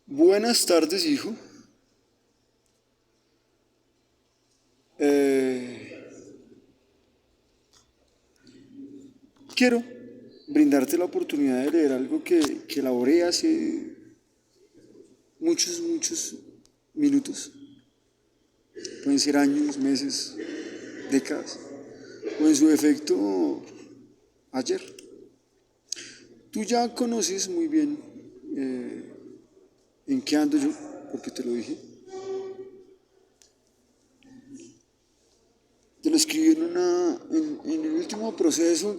Buenas tardes, hijo. Eh, Quiero brindarte la oportunidad de leer algo que elaboré hace muchos minutos. Pueden ser años, meses, décadas, o en su defecto, ayer. Tú ya conoces muy bien en qué ando yo, porque te lo dije. Te lo escribí en el último proceso del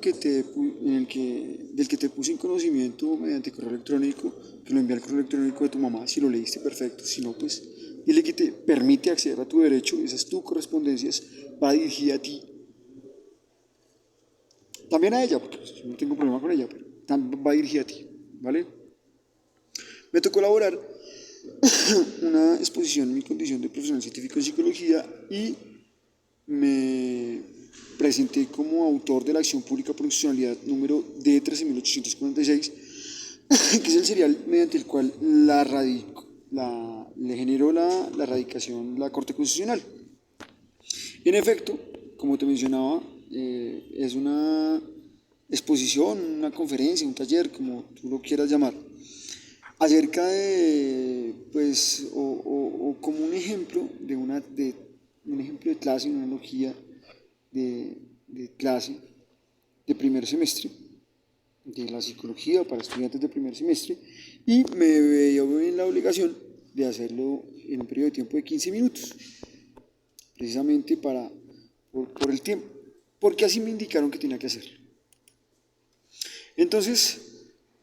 que te puse en conocimiento mediante correo electrónico, que lo envié al correo electrónico de tu mamá. Si lo leíste, perfecto. Si no, pues dile que te permite acceder a tu derecho. Esa es tu correspondencia, va dirigida a ti. También a ella, porque pues, yo no tengo problema con ella, pero también va dirigida a ti, ¿vale? Me tocó elaborar una exposición en mi condición de profesional científico en psicología y me presenté como autor de la acción pública proporcionalidad número D13846, que es el serial mediante el cual le generó la radicación la Corte Constitucional. En efecto, como te mencionaba, es una exposición, una conferencia, un taller, como tú lo quieras llamar, acerca de, pues, o como un ejemplo de clase, una analogía de clase de primer semestre, de la psicología para estudiantes de primer semestre, y me veía en la obligación de hacerlo en un periodo de tiempo de 15 minutos, precisamente por el tiempo, porque así me indicaron que tenía que hacerlo. Entonces,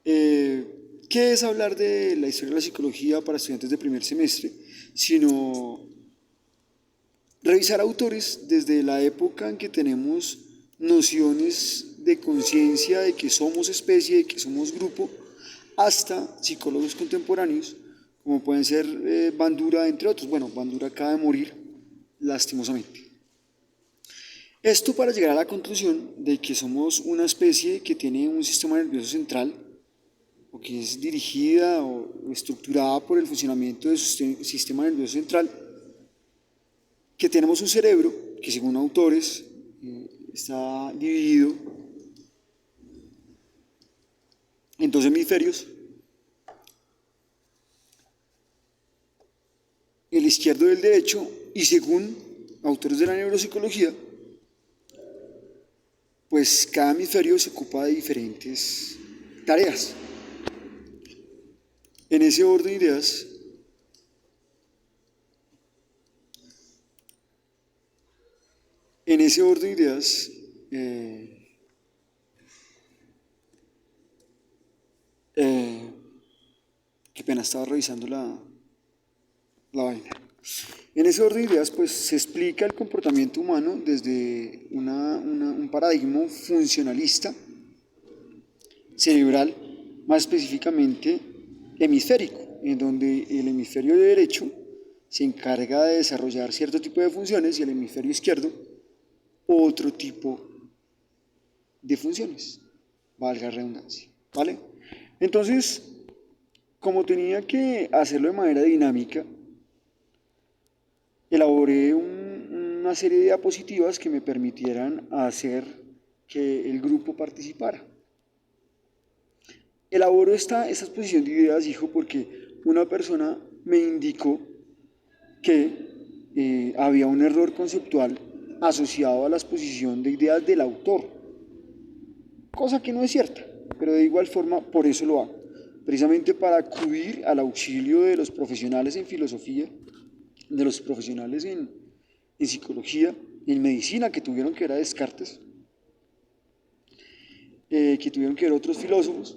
eh, ¿qué es hablar de la historia de la psicología para estudiantes de primer semestre? Sino revisar autores desde la época en que tenemos nociones de conciencia de que somos especie, de que somos grupo, hasta psicólogos contemporáneos, como pueden ser Bandura, entre otros. Bueno, Bandura acaba de morir, lastimosamente. Esto para llegar a la conclusión de que somos una especie que tiene un sistema nervioso central, o que es dirigida o estructurada por el funcionamiento de su sistema nervioso central, que tenemos un cerebro que según autores está dividido en dos hemisferios, el izquierdo y el derecho, y según autores de la neuropsicología, pues cada hemisferio se ocupa de diferentes tareas. En ese orden de ideas, en ese orden de ideas, eh, qué pena, estaba revisando la vaina. En ese orden de ideas, pues se explica el comportamiento humano desde un paradigma funcionalista, cerebral, más específicamente hemisférico, en donde el hemisferio derecho se encarga de desarrollar cierto tipo de funciones y el hemisferio izquierdo otro tipo de funciones, valga la redundancia, ¿vale? Entonces, como tenía que hacerlo de manera dinámica, elaboré una serie de diapositivas que me permitieran hacer que el grupo participara. Elaboro esta exposición de ideas, hijo, porque una persona me indicó que había un error conceptual asociado a la exposición de ideas del autor, cosa que no es cierta, pero de igual forma por eso lo hago, precisamente para acudir al auxilio de los profesionales en filosofía, de los profesionales en psicología, en medicina, que tuvieron que ver a Descartes, que tuvieron que ver otros filósofos,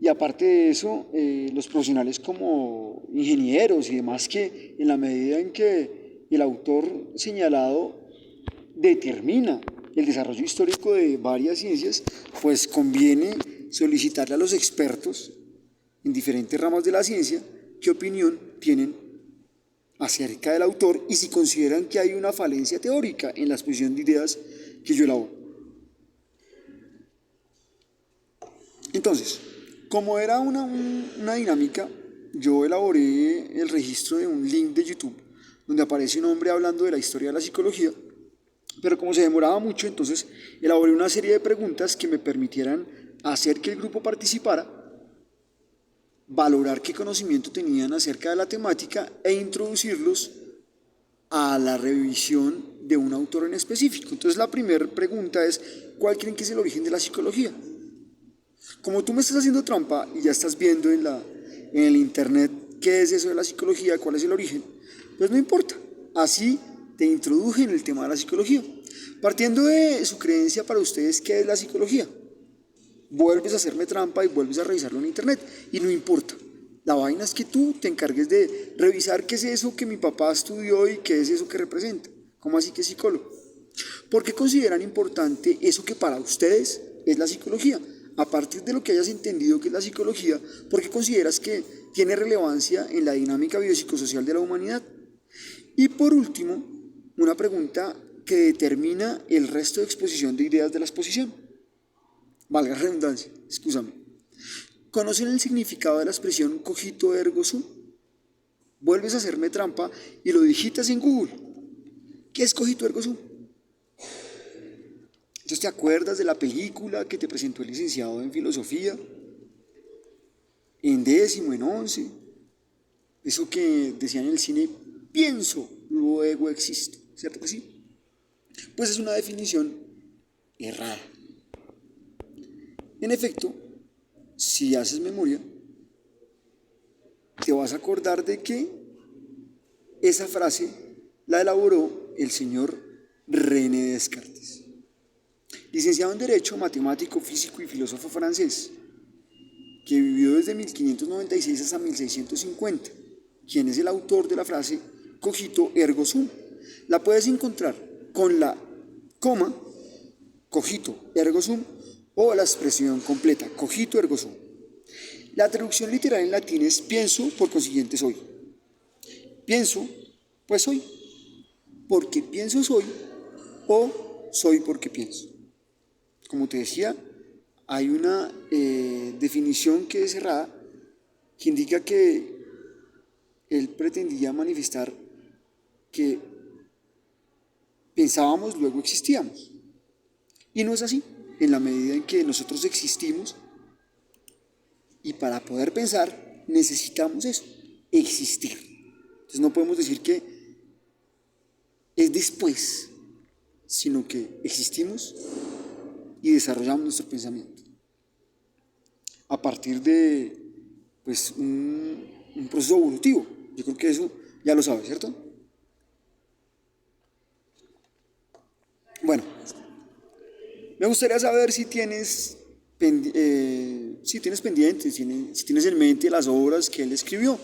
y aparte de eso, los profesionales como ingenieros y demás, que en la medida en que el autor señalado determina el desarrollo histórico de varias ciencias, pues conviene solicitarle a los expertos en diferentes ramas de la ciencia qué opinión tienen acerca del autor y si consideran que hay una falencia teórica en la exposición de ideas que yo elaboro. Entonces, como era una dinámica yo elaboré el registro de un link de YouTube donde aparece un hombre hablando de la historia de la psicología, pero como se demoraba mucho, entonces elaboré una serie de preguntas que me permitieran hacer que el grupo participara, valorar qué conocimiento tenían acerca de la temática e introducirlos a la revisión de un autor en específico. Entonces la primera pregunta es, ¿cuál creen que es el origen de la psicología? Como tú me estás haciendo trampa y ya estás viendo en el internet qué es eso de la psicología, cuál es el origen, pues no importa. Así te introduje en el tema de la psicología. Partiendo de su creencia para ustedes, ¿qué es la psicología? Vuelves a hacerme trampa y vuelves a revisarlo en internet y no importa. La vaina es que tú te encargues de revisar qué es eso que mi papá estudió y qué es eso que representa. ¿Cómo así que es psicólogo? ¿Por qué consideran importante eso que para ustedes es la psicología? A partir de lo que hayas entendido que es la psicología, ¿por qué consideras que tiene relevancia en la dinámica biopsicosocial de la humanidad? Y por último, una pregunta que determina el resto de exposición de ideas de la exposición. Valga la redundancia, excúsame. ¿Conocen el significado de la expresión cogito ergo sum? Vuelves a hacerme trampa y lo digitas en Google. ¿Qué es cogito ergo sum? Entonces te acuerdas de la película que te presentó el licenciado en filosofía, en décimo, en 11, eso que decían en el cine, pienso, luego existo, ¿cierto que sí? Pues es una definición errada. En efecto, si haces memoria, te vas a acordar de que esa frase la elaboró el señor René Descartes, licenciado en Derecho, matemático, físico y filósofo francés, que vivió desde 1596 hasta 1650, quien es el autor de la frase cogito ergo sum. La puedes encontrar con la coma, cogito ergo sum, o la expresión completa, cogito ergo sum. La traducción literal en latín es pienso, por consiguiente soy. Pienso, pues soy. Porque pienso soy, o soy porque pienso. Como te decía, hay una definición que es errada, que indica que él pretendía manifestar que pensábamos, luego existíamos. Y no es así. En la medida en que nosotros existimos, y para poder pensar necesitamos eso, existir. Entonces no podemos decir que es después, sino que existimos y desarrollamos nuestro pensamiento a partir de pues, un proceso evolutivo. Yo creo que eso ya lo sabes, ¿cierto? Bueno, me gustaría saber si tienes, pendientes, si tienes en mente las obras que él escribió.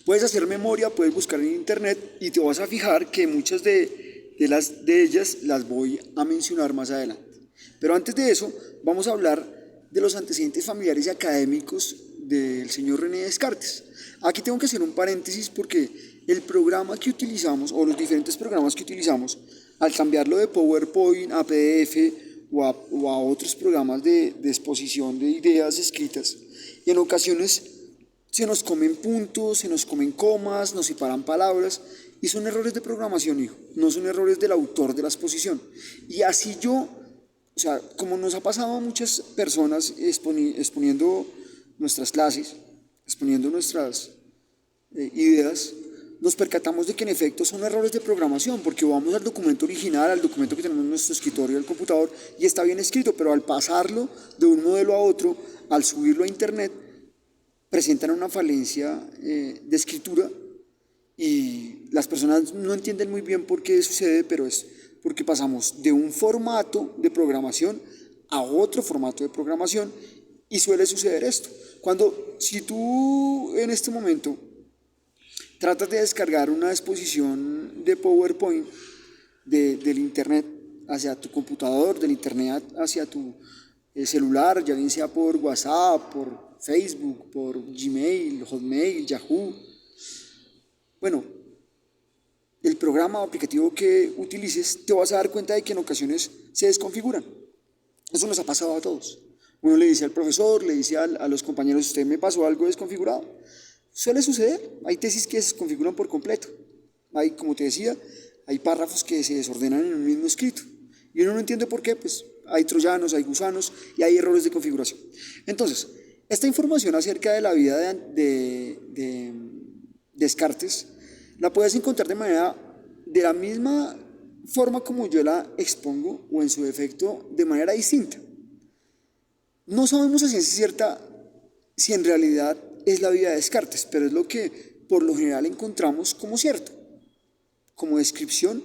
Puedes hacer memoria, puedes buscar en internet y te vas a fijar que muchas de ellas las voy a mencionar más adelante. Pero antes de eso, vamos a hablar de los antecedentes familiares y académicos del señor René Descartes. Aquí tengo que hacer un paréntesis porque el programa que utilizamos, o los diferentes programas que utilizamos, al cambiarlo de PowerPoint a PDF o a otros programas de exposición de ideas escritas, y en ocasiones se nos comen puntos, se nos comen comas, nos separan palabras, y son errores de programación, hijo, no son errores del autor de la exposición. Y así o sea, como nos ha pasado a muchas personas exponiendo nuestras clases, exponiendo nuestras ideas, nos percatamos de que en efecto son errores de programación, porque vamos al documento original, al documento que tenemos en nuestro escritorio del computador, y está bien escrito, pero al pasarlo de un modelo a otro, al subirlo a internet, presentan una falencia de escritura y las personas no entienden muy bien por qué sucede, pero es porque pasamos de un formato de programación a otro formato de programación y suele suceder esto. Si tú en este momento tratas de descargar una exposición de PowerPoint del internet hacia tu computador, del internet hacia tu celular, ya bien sea por WhatsApp, por Facebook, por Gmail, Hotmail, Yahoo. Bueno, el programa o aplicativo que utilices, te vas a dar cuenta de que en ocasiones se desconfiguran. Eso nos ha pasado a todos. Uno le dice al profesor, le dice a los compañeros, usted me pasó algo desconfigurado. Suele suceder, hay tesis que se desconfiguran por completo. Hay, como te decía, hay párrafos que se desordenan en un mismo escrito. Y uno no entiende por qué, pues hay troyanos, hay gusanos y hay errores de configuración. Entonces, esta información acerca de la vida de Descartes la puedes encontrar de la misma forma como yo la expongo o en su defecto de manera distinta. No sabemos a ciencia cierta si en realidad es la vida de Descartes, pero es lo que por lo general encontramos como cierto, como descripción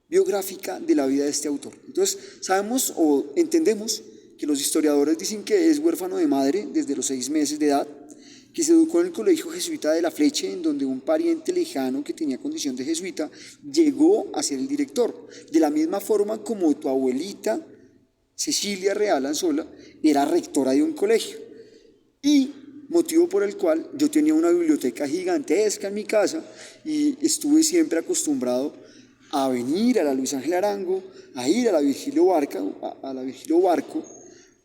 biográfica de la vida de este autor. Entonces, sabemos o entendemos que los historiadores dicen que es huérfano de madre desde los 6 meses de edad, que se educó en el colegio jesuita de La Fleche, en donde un pariente lejano que tenía condición de jesuita llegó a ser el director. De la misma forma como tu abuelita, Cecilia Real Anzola, era rectora de un colegio. Y motivo por el cual yo tenía una biblioteca gigantesca en mi casa y estuve siempre acostumbrado a venir a la Luis Ángel Arango, a ir a la Virgilio Barco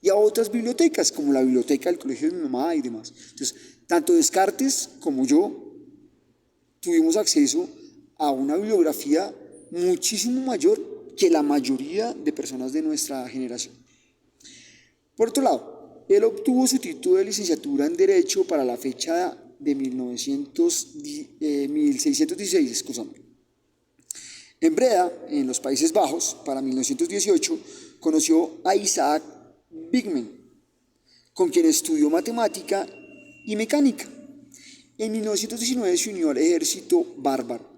y a otras bibliotecas, como la biblioteca del colegio de mi mamá y demás. Entonces, tanto Descartes como yo tuvimos acceso a una bibliografía muchísimo mayor que la mayoría de personas de nuestra generación. Por otro lado, él obtuvo su título de licenciatura en Derecho para la fecha de 1616, excúsame. En Breda, en los Países Bajos, para 1918, conoció a Isaac Bigman, con quien estudió matemática y mecánica. En 1919 se unió al ejército bárbaro.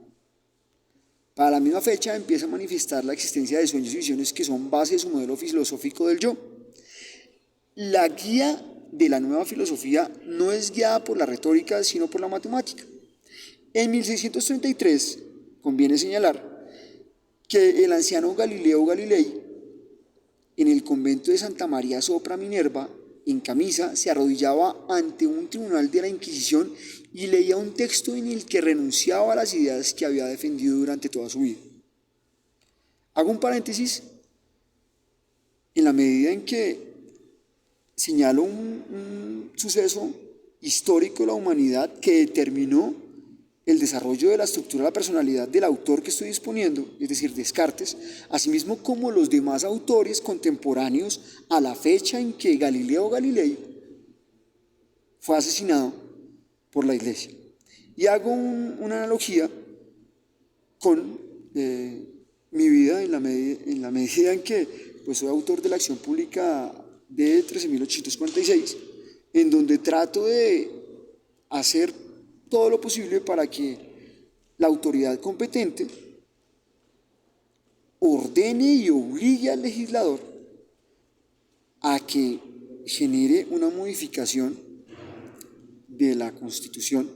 Para la misma fecha empieza a manifestar la existencia de sueños y visiones que son base de su modelo filosófico del yo. La guía de la nueva filosofía no es guiada por la retórica, sino por la matemática. En 1633, conviene señalar que el anciano Galileo Galilei, en el convento de Santa María Sopra Minerva, en camisa, se arrodillaba ante un tribunal de la Inquisición y leía un texto en el que renunciaba a las ideas que había defendido durante toda su vida. Hago un paréntesis en la medida en que señalo un suceso histórico de la humanidad que determinó el desarrollo de la estructura de la personalidad del autor que estoy exponiendo, es decir, Descartes, asimismo como los demás autores contemporáneos a la fecha en que Galileo Galilei fue asesinado por la Iglesia. Y hago una analogía con mi vida en la medida en que pues, soy autor de la acción pública de 13.846, en donde trato de hacer todo lo posible para que la autoridad competente ordene y obligue al legislador a que genere una modificación de la Constitución.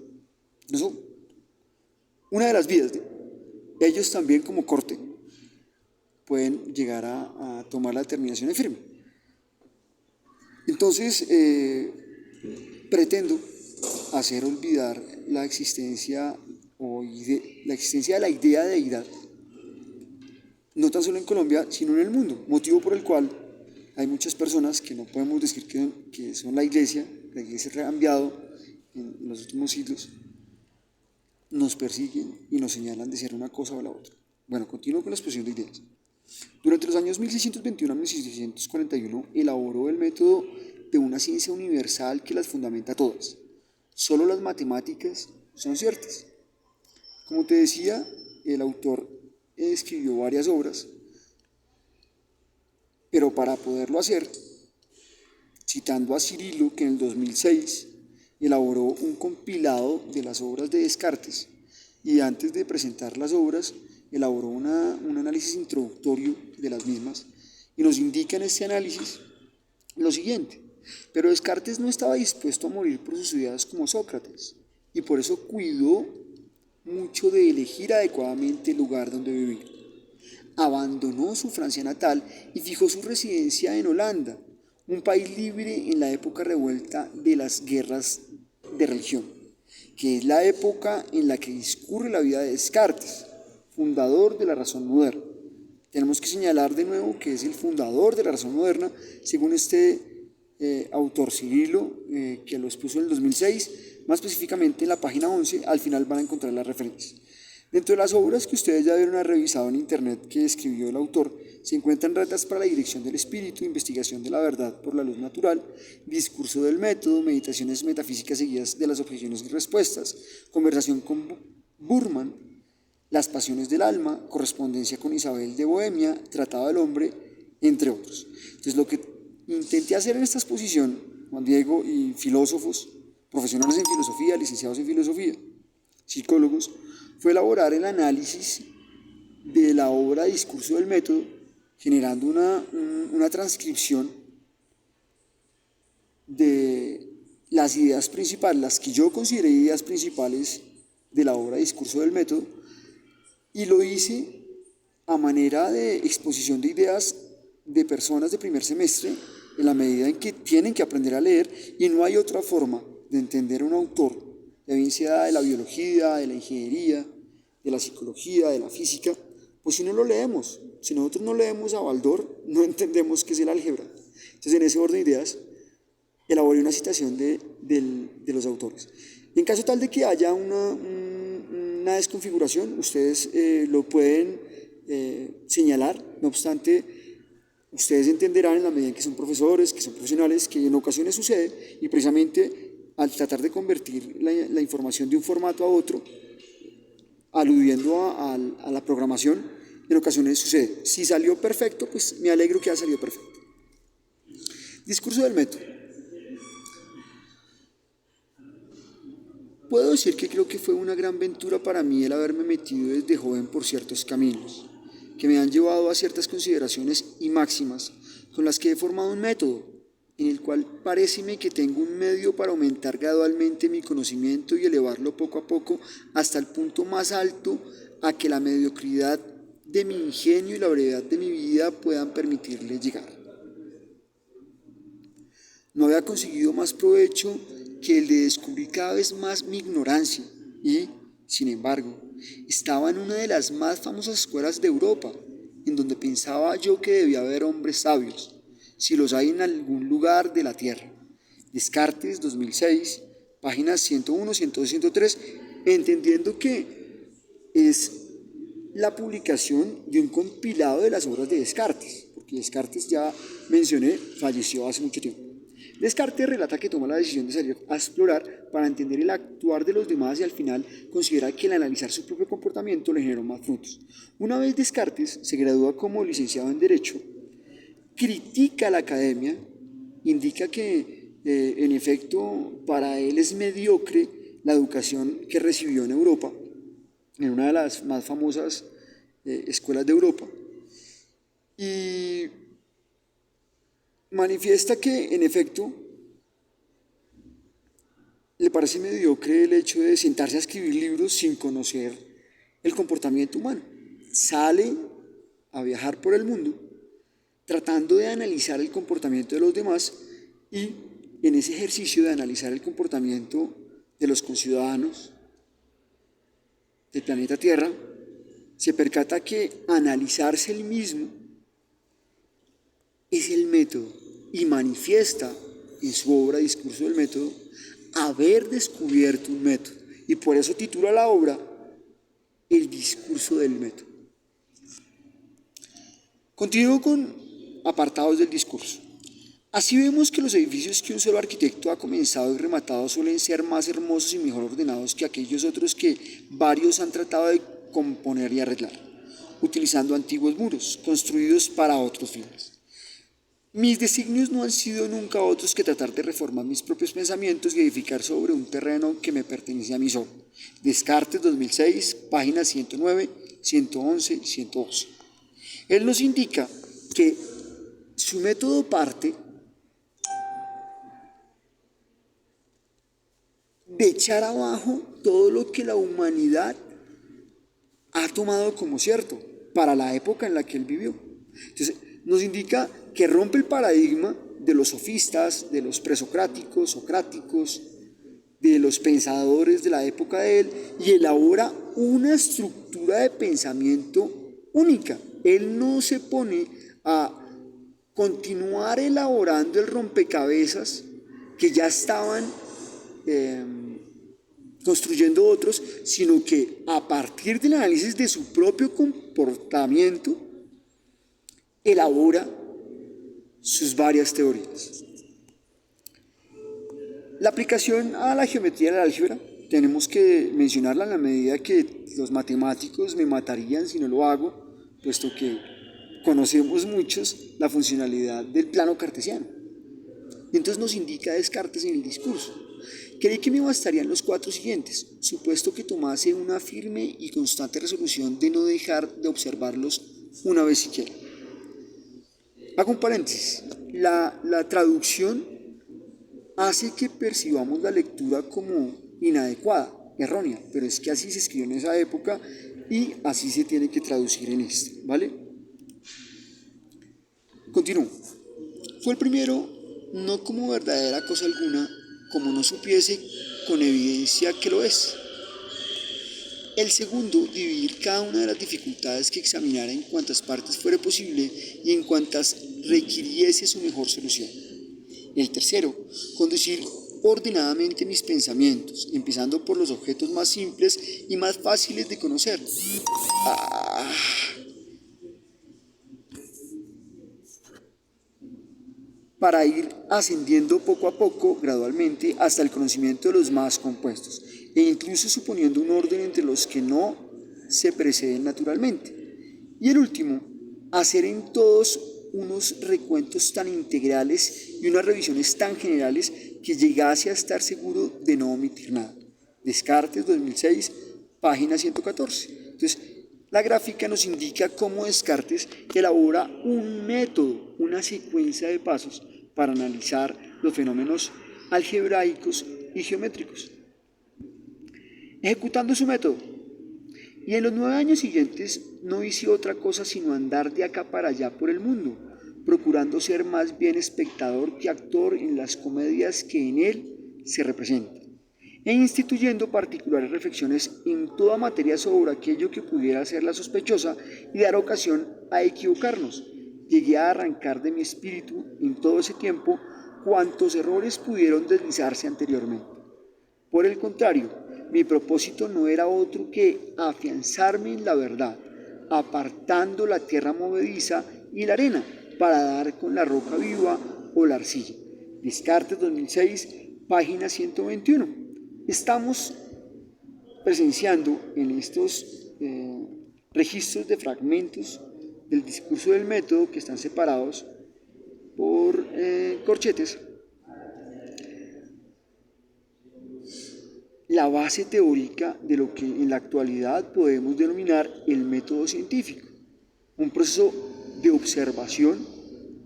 Eso, una de las vías. Ellos también como corte pueden llegar a tomar la determinación en firme. Entonces, pretendo hacer olvidar la existencia de la idea de deidad, no tan solo en Colombia, sino en el mundo, motivo por el cual hay muchas personas que no podemos decir que son la iglesia ha cambiado en los últimos siglos, nos persiguen y nos señalan de ser una cosa o la otra. Bueno, continúo con la exposición de ideas. Durante los años 1621 a 1641 elaboró el método de una ciencia universal que las fundamenta todas. Solo las matemáticas son ciertas. Como te decía, el autor escribió varias obras, pero para poderlo hacer, citando a Cirilo, que en el 2006 elaboró un compilado de las obras de Descartes, y antes de presentar las obras, elaboró un análisis introductorio de las mismas, y nos indica en este análisis lo siguiente: pero Descartes no estaba dispuesto a morir por sus ideas como Sócrates, y por eso cuidó mucho de elegir adecuadamente el lugar donde vivir. Abandonó su Francia natal y fijó su residencia en Holanda, un país libre en la época revuelta de las guerras de religión, que es la época en la que discurre la vida de Descartes, fundador de la razón moderna. Tenemos que señalar de nuevo que es el fundador de la razón moderna, según este autor Cirilo, que lo expuso en el 2006, más específicamente en la página 11, al final van a encontrar las referencias. Dentro de las obras que ustedes ya vieron revisado en internet que escribió el autor, se encuentran Retas para la dirección del espíritu, Investigación de la verdad por la luz natural, Discurso del método, Meditaciones metafísicas seguidas de las objeciones y respuestas, Conversación con Burman, Las pasiones del alma, Correspondencia con Isabel de Bohemia, Tratado del hombre, entre otros. Entonces, lo que intenté hacer en esta exposición, Juan Diego y filósofos, profesionales en filosofía, licenciados en filosofía, psicólogos, fue elaborar el análisis de la obra Discurso del método, generando una transcripción de las ideas principales, las que yo consideré ideas principales de la obra Discurso del método, y lo hice a manera de exposición de ideas de personas de primer semestre, en la medida en que tienen que aprender a leer, y no hay otra forma de entender a un autor, ya bien sea de la biología, de la ingeniería, de la psicología, de la física, pues si no lo leemos. Si nosotros no leemos a Baldor, no entendemos qué es el álgebra. Entonces, en ese orden de ideas, elaboré una citación de los autores. Y en caso tal de que haya una desconfiguración, ustedes lo pueden señalar. No obstante, ustedes entenderán en la medida en que son profesores, que son profesionales, que en ocasiones sucede, y precisamente al tratar de convertir la información de un formato a otro, aludiendo a la programación, en ocasiones sucede. Si salió perfecto, pues me alegro que haya salido perfecto. Discurso del método. Puedo decir que creo que fue una gran aventura para mí el haberme metido desde joven por ciertos caminos, que me han llevado a ciertas consideraciones y máximas con las que he formado un método, en el cual paréceme que tengo un medio para aumentar gradualmente mi conocimiento y elevarlo poco a poco hasta el punto más alto a que la mediocridad de mi ingenio y la brevedad de mi vida puedan permitirle llegar. No había conseguido más provecho que el de descubrir cada vez más mi ignorancia y, sin embargo, estaba en una de las más famosas escuelas de Europa, en donde pensaba yo que debía haber hombres sabios, si los hay en algún lugar de la tierra. Descartes, 2006, páginas 101, 102, 103, entendiendo que es la publicación de un compilado de las obras de Descartes, porque Descartes, ya mencioné, falleció hace mucho tiempo. Descartes relata que toma la decisión de salir a explorar para entender el actuar de los demás y al final considera que el analizar su propio comportamiento le generó más frutos. Una vez Descartes se gradúa como licenciado en Derecho, critica a la academia, indica que en efecto para él es mediocre la educación que recibió en Europa, en una de las más famosas escuelas de Europa, y manifiesta que en efecto le parece mediocre el hecho de sentarse a escribir libros sin conocer el comportamiento humano. Sale a viajar por el mundo tratando de analizar el comportamiento de los demás y en ese ejercicio de analizar el comportamiento de los conciudadanos del planeta Tierra, se percata que analizarse el mismo es el método y manifiesta en su obra Discurso del método haber descubierto un método, y por eso titula la obra El discurso del método. Continúo con apartados del discurso. Así vemos que los edificios que un solo arquitecto ha comenzado y rematado suelen ser más hermosos y mejor ordenados que aquellos otros que varios han tratado de componer y arreglar, utilizando antiguos muros construidos para otros fines. Mis designios no han sido nunca otros que tratar de reformar mis propios pensamientos y edificar sobre un terreno que me pertenece a mí solo. Descartes, 2006, páginas 109, 111 y 112. Él nos indica que su método parte de echar abajo todo lo que la humanidad ha tomado como cierto para la época en la que él vivió. Entonces, nos indica que rompe el paradigma de los sofistas, de los presocráticos, socráticos, de los pensadores de la época de él, y elabora una estructura de pensamiento única, Él no se pone a continuar elaborando el rompecabezas que ya estaban construyendo otros, sino que a partir del análisis de su propio comportamiento, elabora sus varias teorías. La aplicación a la geometría de la álgebra tenemos que mencionarla en la medida que los matemáticos me matarían si no lo hago, puesto que conocemos muchos la funcionalidad del plano cartesiano. Y entonces nos indica Descartes en el discurso: creí que me bastarían los 4 siguientes, supuesto que tomase una firme y constante resolución de no dejar de observarlos una vez siquiera. Hago un paréntesis. La traducción hace que percibamos la lectura como inadecuada, errónea, pero es que así se escribió en esa época y así se tiene que traducir en esta, ¿vale? Continúo. Fue el primero, no como verdadera cosa alguna, como no supiese con evidencia que lo es. El segundo, dividir cada una de las dificultades que examinara en cuantas partes fuera posible y en cuantas requiriese su mejor solución. El tercero, conducir ordenadamente mis pensamientos, empezando por los objetos más simples y más fáciles de conocer. Para ir ascendiendo poco a poco, gradualmente, hasta el conocimiento de los más compuestos, e incluso suponiendo un orden entre los que no se preceden naturalmente. Y el último, hacer en todos unos recuentos tan integrales y unas revisiones tan generales que llegase a estar seguro de no omitir nada. Descartes, 2006, página 114. Entonces, la gráfica nos indica cómo Descartes elabora un método, una secuencia de pasos para analizar los fenómenos algebraicos y geométricos. Ejecutando su método, y en los 9 años siguientes no hice otra cosa sino andar de acá para allá por el mundo, procurando ser más bien espectador que actor en las comedias que en él se representan, e instituyendo particulares reflexiones en toda materia sobre aquello que pudiera hacerla sospechosa y dar ocasión a equivocarnos. Llegué a arrancar de mi espíritu en todo ese tiempo cuantos errores pudieron deslizarse anteriormente. Por el contrario, mi propósito no era otro que afianzarme en la verdad, apartando la tierra movediza y la arena para dar con la roca viva o la arcilla. Descartes, 2006, página 121. Estamos presenciando en estos registros de fragmentos del discurso del método, que están separados por corchetes, la base teórica de lo que en la actualidad podemos denominar el método científico, un proceso de observación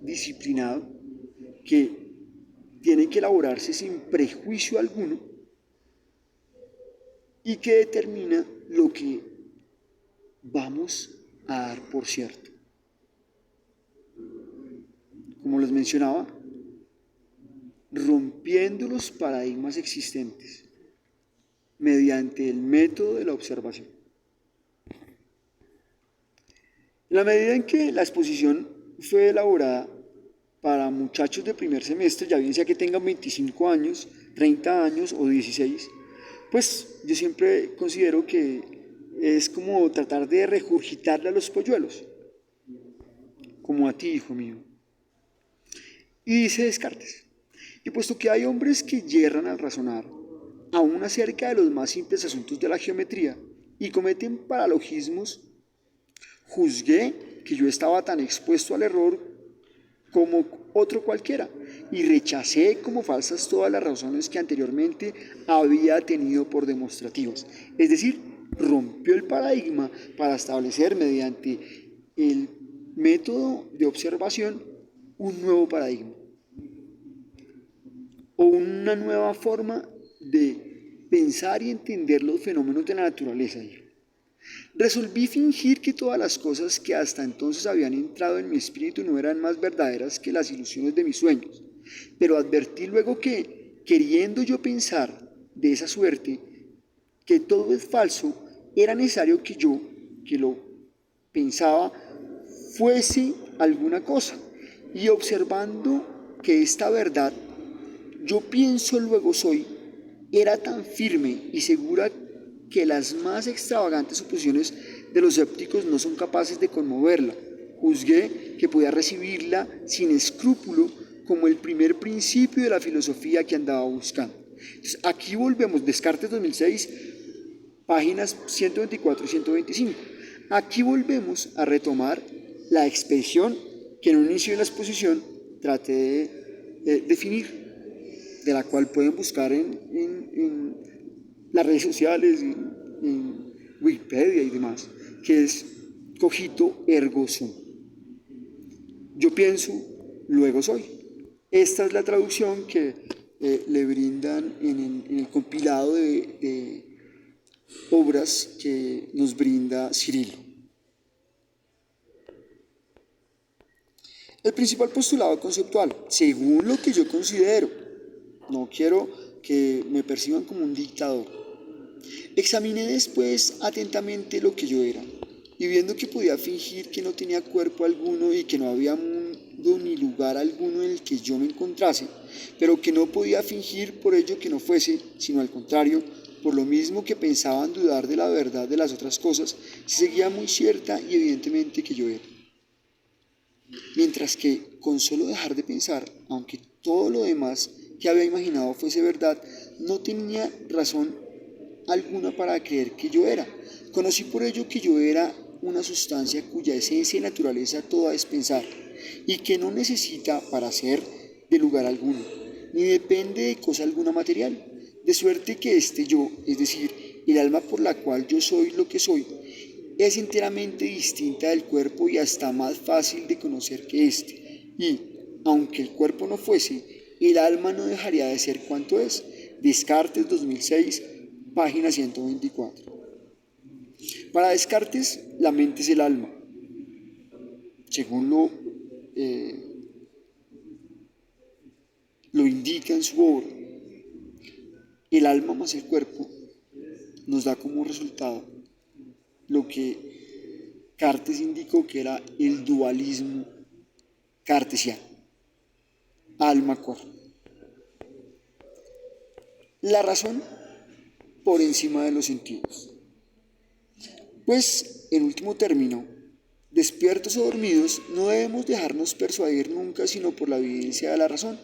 disciplinado que tiene que elaborarse sin prejuicio alguno y que determina lo que vamos a dar por cierto. Como les mencionaba, rompiendo los paradigmas existentes mediante el método de la observación. En la medida en que la exposición fue elaborada para muchachos de primer semestre, ya bien sea que tengan 25 años, 30 años o 16, pues yo siempre considero que es como tratar de regurgitarle a los polluelos, como a ti, hijo mío. Y dice Descartes: y puesto que hay hombres que yerran al razonar, aún acerca de los más simples asuntos de la geometría, y cometen paralogismos, juzgué que yo estaba tan expuesto al error como otro cualquiera, y rechacé como falsas todas las razones que anteriormente había tenido por demostrativas. Es decir, rompió el paradigma para establecer mediante el método de observación un nuevo paradigma o una nueva forma de pensar y entender los fenómenos de la naturaleza. Resolví fingir que todas las cosas que hasta entonces habían entrado en mi espíritu no eran más verdaderas que las ilusiones de mis sueños, pero advertí luego que, queriendo yo pensar de esa suerte, que todo es falso, era necesario que yo, que lo pensaba, fuese alguna cosa, y observando que esta verdad, yo pienso luego soy, era tan firme y segura que las más extravagantes suposiciones de los escépticos no son capaces de conmoverla. Juzgué que podía recibirla sin escrúpulo como el primer principio de la filosofía que andaba buscando. Entonces, aquí volvemos, Descartes 2006, páginas 124 y 125. Aquí volvemos a retomar la expresión que en un inicio de la exposición traté de definir, de la cual pueden buscar en las redes sociales, en Wikipedia y demás, que es cogito ergo sum. Yo pienso, luego soy. Esta es la traducción que le brindan en el compilado de obras que nos brinda Cirilo. El principal postulado conceptual, según lo que yo considero, no quiero que me perciban como un dictador. Examiné después atentamente lo que yo era, y viendo que podía fingir que no tenía cuerpo alguno y que no había mundo ni lugar alguno en el que yo me encontrase, pero que no podía fingir por ello que no fuese, sino al contrario, por lo mismo que pensaban dudar de la verdad de las otras cosas, seguía muy cierta y evidentemente que yo era. Mientras que, con solo dejar de pensar, aunque todo lo demás que había imaginado fuese verdad, no tenía razón alguna para creer que yo era. Conocí por ello que yo era una sustancia cuya esencia y naturaleza toda es pensar, y que no necesita para ser de lugar alguno, ni depende de cosa alguna material, de suerte que este yo, es decir, el alma por la cual yo soy lo que soy, es enteramente distinta del cuerpo y hasta más fácil de conocer que éste. Y, aunque el cuerpo no fuese, el alma no dejaría de ser cuanto es. Descartes 2006, página 124. Para Descartes, la mente es el alma. Según lo indica en su obra, el alma más el cuerpo nos da como resultado lo que Cartes indicó que era el dualismo cartesiano, alma-cuerpo. La razón por encima de los sentidos. Pues, en último término, despiertos o dormidos, no debemos dejarnos persuadir nunca sino por la evidencia de la razón.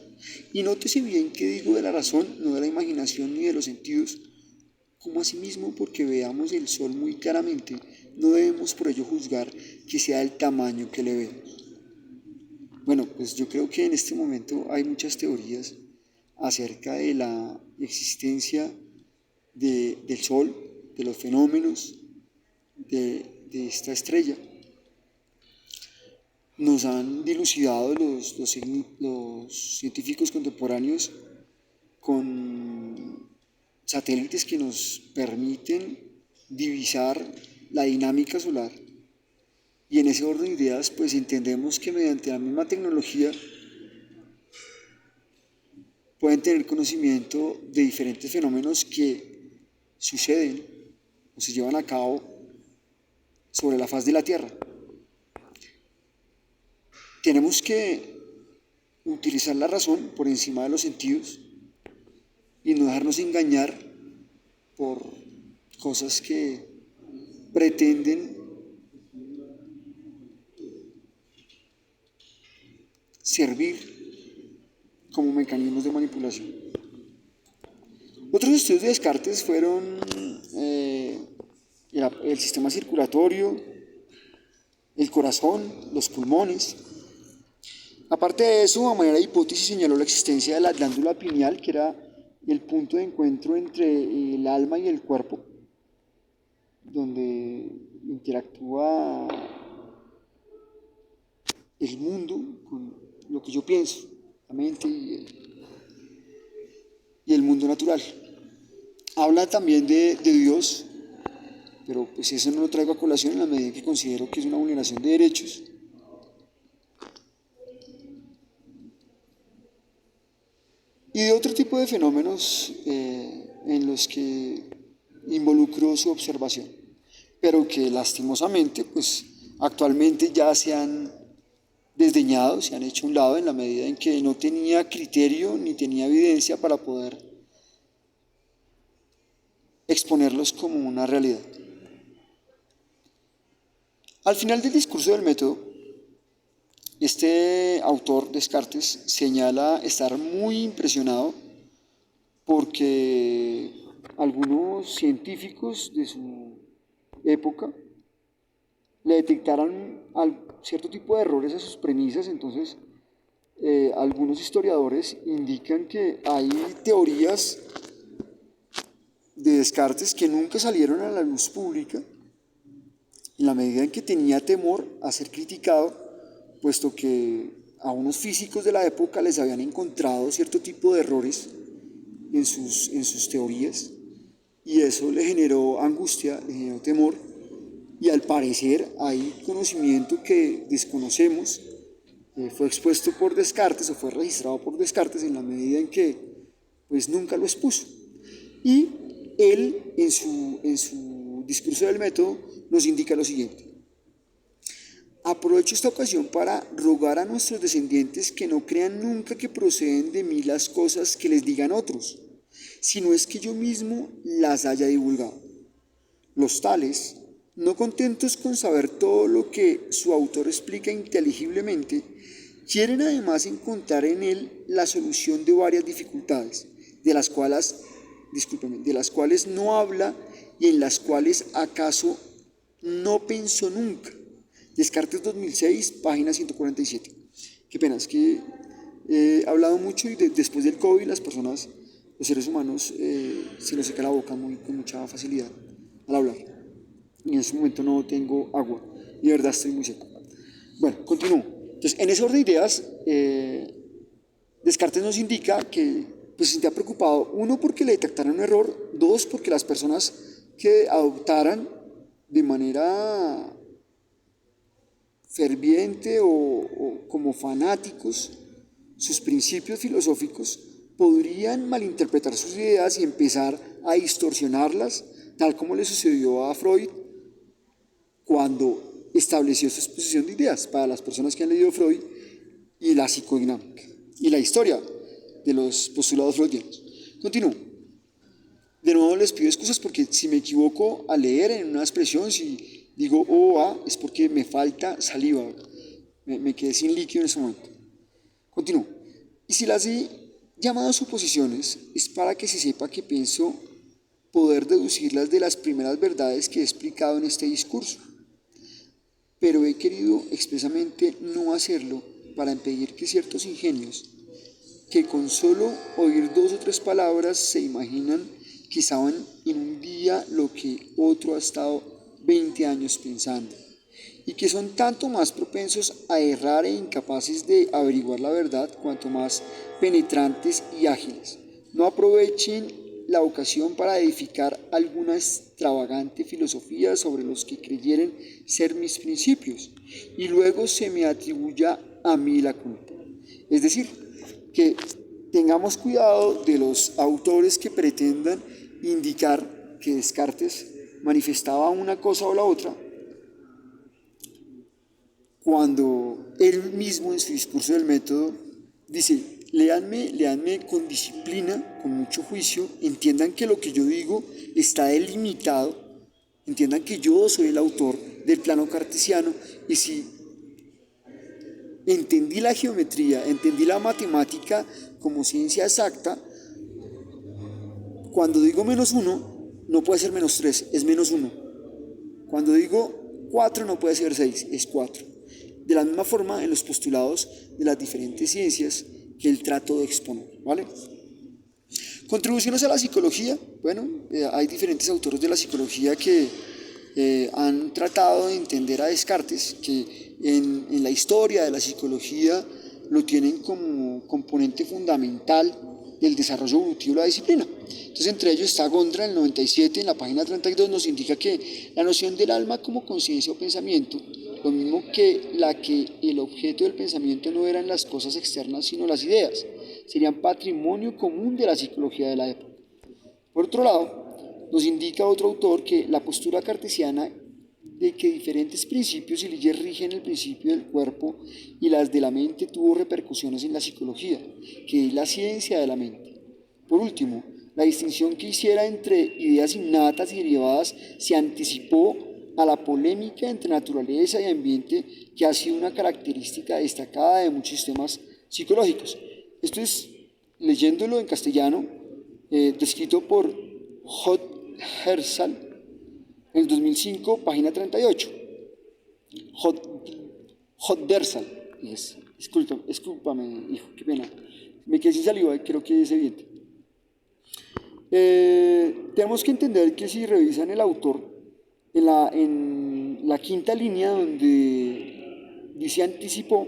Y nótese bien que digo de la razón, no de la imaginación ni de los sentidos, como asimismo porque veamos el sol muy claramente, no debemos por ello juzgar que sea del tamaño que le vemos. Bueno, pues yo creo que en este momento hay muchas teorías acerca de la existencia del sol, de los fenómenos de esta estrella. Nos han dilucidado los científicos contemporáneos con satélites que nos permiten divisar la dinámica solar. Y en ese orden de ideas, pues entendemos que mediante la misma tecnología pueden tener conocimiento de diferentes fenómenos que suceden o se llevan a cabo sobre la faz de la Tierra. Tenemos que utilizar la razón por encima de los sentidos y no dejarnos engañar por cosas que pretenden servir como mecanismos de manipulación. Otros estudios de Descartes fueron el sistema circulatorio, el corazón, los pulmones. Aparte de eso, a manera de hipótesis señaló la existencia de la glándula pineal, que era el punto de encuentro entre el alma y el cuerpo, donde interactúa el mundo con lo que yo pienso, la mente y el mundo natural. Habla también de Dios, pero pues eso no lo traigo a colación en la medida que considero que es una vulneración de derechos. Y de otro tipo de fenómenos en los que involucró su observación, pero que lastimosamente pues Actualmente ya se han desdeñado, se han hecho a un lado en la medida en que no tenía criterio ni tenía evidencia para poder exponerlos como una realidad. Al final del discurso del método, este autor, Descartes, señala estar muy impresionado porque algunos científicos de su época le detectaron cierto tipo de errores a sus premisas. Entonces algunos historiadores indican que hay teorías de Descartes que nunca salieron a la luz pública en la medida en que tenía temor a ser criticado, puesto que a unos físicos de la época les habían encontrado cierto tipo de errores en sus teorías, y eso le generó angustia, le generó temor, y al parecer hay conocimiento que desconocemos, fue expuesto por Descartes o fue registrado por Descartes en la medida en que pues nunca lo expuso. Y él en su discurso del método nos indica lo siguiente: aprovecho esta ocasión para rogar a nuestros descendientes que no crean nunca que proceden de mí las cosas que les digan otros, sino es que yo mismo las haya divulgado. Los tales, no contentos con saber todo lo que su autor explica inteligiblemente, quieren además encontrar en él la solución de varias dificultades, de las cuales no habla y en las cuales acaso no pensó nunca. Descartes 2006, página 147. Qué pena, es que he hablado mucho y después del COVID los seres humanos, se nos seca la boca con mucha facilidad al hablar. Y en ese momento no tengo agua y de verdad estoy muy seco. Bueno, continúo. Entonces, en ese orden de ideas, Descartes nos indica que pues, se sentía preocupado, uno, porque le detectaran un error; dos, porque las personas que adoptaran de manera ferviente o como fanáticos sus principios filosóficos podrían malinterpretar sus ideas y empezar a distorsionarlas, tal como le sucedió a Freud cuando estableció su exposición de ideas. Para las personas que han leído Freud y la psicodinámica y la historia de los postulados freudianos. Continúo. De nuevo les pido excusas porque si me equivoco al leer en una expresión, si digo o a, es porque me falta saliva, me quedé sin líquido en ese momento. Continúo. Y si las he llamado suposiciones, es para que se sepa que pienso poder deducirlas de las primeras verdades que he explicado en este discurso, pero he querido expresamente no hacerlo para impedir que ciertos ingenios, que con solo oír 2 o 3 palabras se imaginan que saben en un día lo que otro ha estado 20 años pensando, y que son tanto más propensos a errar e incapaces de averiguar la verdad cuanto más penetrantes y ágiles, no aprovechen la ocasión para edificar alguna extravagante filosofía sobre los que creyeren ser mis principios, y luego se me atribuya a mí la culpa. Es decir, que tengamos cuidado de los autores que pretendan indicar que Descartes manifestaba una cosa o la otra, cuando él mismo en su discurso del método dice: léanme con disciplina, con mucho juicio, entiendan que lo que yo digo está delimitado, entiendan que yo soy el autor del plano cartesiano, y si entendí la geometría, entendí la matemática como ciencia exacta, cuando digo -1, no puede ser -3, es -1. Cuando digo 4, no puede ser 6, es 4. De la misma forma en los postulados de las diferentes ciencias que él trató de exponer, ¿vale? Contribuciones a la psicología. Bueno, hay diferentes autores de la psicología que han tratado de entender a Descartes, que en la historia de la psicología lo tienen como componente fundamental del desarrollo evolutivo de la disciplina. Entonces, entre ellos está Gondra, en el 97, en la página 32, nos indica que la noción del alma como conciencia o pensamiento, lo mismo que el objeto del pensamiento no eran las cosas externas, sino las ideas, serían patrimonio común de la psicología de la época. Por otro lado, nos indica otro autor que la postura cartesiana de que diferentes principios y leyes rigen el principio del cuerpo y las de la mente tuvo repercusiones en la psicología, que es la ciencia de la mente. Por último, la distinción que hiciera entre ideas innatas y derivadas se anticipó a la polémica entre naturaleza y ambiente que ha sido una característica destacada de muchos sistemas psicológicos. Esto es leyéndolo en castellano, descrito por Hod Herzl en el 2005, página 38. Hoddersal, discúlpame, hijo, qué pena. Me quedé sin saliva, creo que es evidente. Tenemos que entender que si revisan el autor, en la quinta línea donde dice anticipó,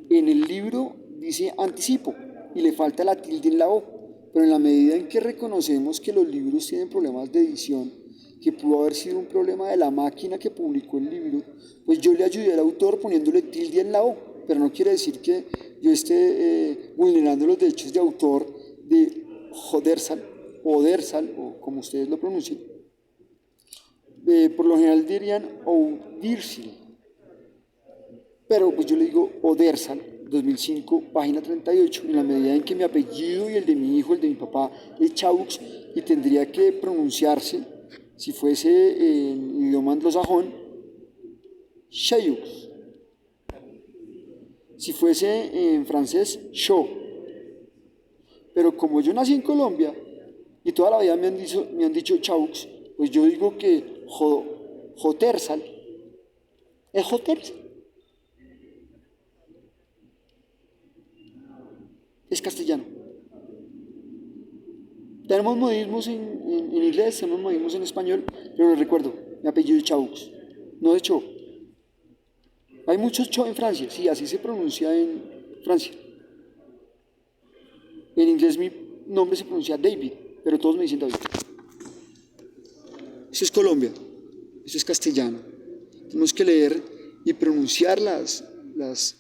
en el libro dice anticipo y le falta la tilde en la O, pero en la medida en que reconocemos que los libros tienen problemas de edición, que pudo haber sido un problema de la máquina que publicó el libro, pues yo le ayudé al autor poniéndole tilde en la O, pero no quiere decir que yo esté vulnerando los derechos de autor de Hoddersal o Dersal, o como ustedes lo pronuncien. Por lo general dirían Oudirsil, pero pues yo le digo Odersal, 2005, página 38, en la medida en que mi apellido y el de mi hijo, el de mi papá, es Chaux, y tendría que pronunciarse, si fuese en idioma anglosajón, Chaux. Si fuese en francés, Cho. Pero como yo nací en Colombia y toda la vida me han dicho Chaux, pues yo digo que Jotersal es Jotersal. Es castellano. Tenemos modismos en inglés, tenemos modismos en español, pero les recuerdo, mi apellido es Chaux, no de Cho. Hay muchos Cho en Francia, sí, así se pronuncia en Francia. En inglés mi nombre se pronuncia David, pero todos me dicen David. Eso es Colombia, eso es castellano. Tenemos que leer y pronunciar las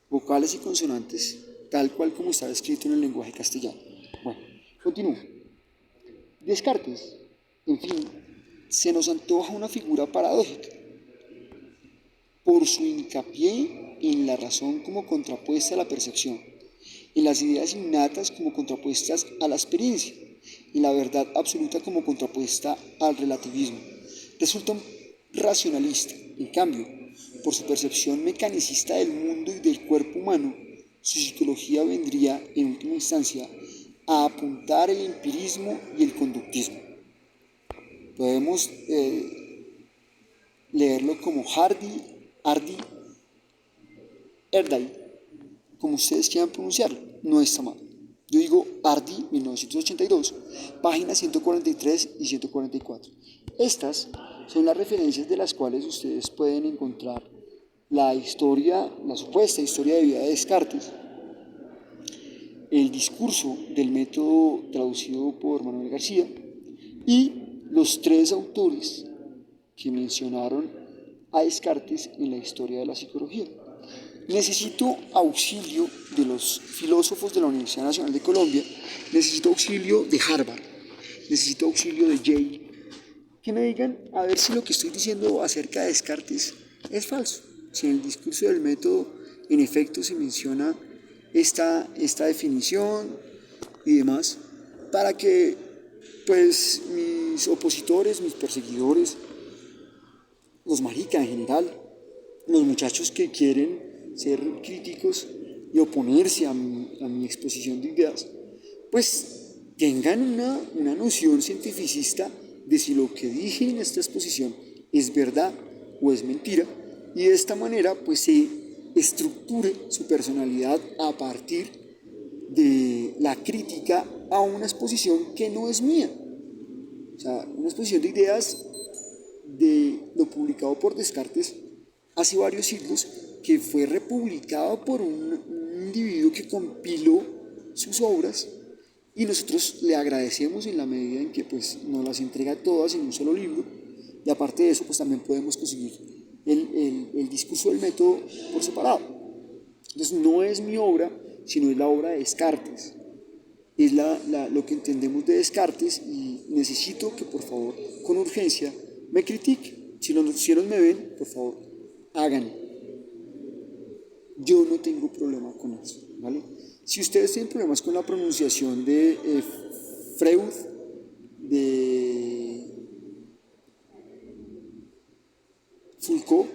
vocales y consonantes tal cual como está escrito en el lenguaje castellano. Bueno, continúo. Descartes, en fin, se nos antoja una figura paradójica por su hincapié en la razón como contrapuesta a la percepción, en las ideas innatas como contrapuestas a la experiencia, y la verdad absoluta como contrapuesta al relativismo. Resulta un racionalista, en cambio, por su percepción mecanicista del mundo y del cuerpo humano, su psicología vendría, en última instancia, a apuntar el empirismo y el conductismo. Podemos leerlo como Hardy, Erdai, como ustedes quieran pronunciarlo, no está mal. Yo digo Hardy, 1982, páginas 143 y 144. Estas son las referencias de las cuales ustedes pueden encontrar la supuesta historia de vida de Descartes, el discurso del método traducido por Manuel García y los tres autores que mencionaron a Descartes en la historia de la psicología. Necesito auxilio de los filósofos de la Universidad Nacional de Colombia, necesito auxilio de Harvard, necesito auxilio de Yale, que me digan a ver si lo que estoy diciendo acerca de Descartes es falso, si en el discurso del método en efecto se menciona esta definición y demás, para que pues mis opositores, mis perseguidores, los maricas en general, los muchachos que quieren ser críticos y oponerse a mi exposición de ideas, pues tengan una noción cientificista de si lo que dije en esta exposición es verdad o es mentira, y de esta manera pues se estructure su personalidad a partir de la crítica a una exposición que no es mía. O sea, una exposición de ideas de lo publicado por Descartes hace varios siglos, que fue republicado por un individuo que compiló sus obras, y nosotros le agradecemos en la medida en que pues, nos las entrega todas en un solo libro, y aparte de eso pues también podemos conseguir el discurso del método por separado. Entonces no es mi obra, sino es la obra de Descartes, es lo que entendemos de Descartes, y necesito que por favor con urgencia me critique. Si los noticieros me ven, por favor, háganlo. Yo no tengo problema con eso, ¿vale? Si ustedes tienen problemas con la pronunciación de Freud, de Foucault,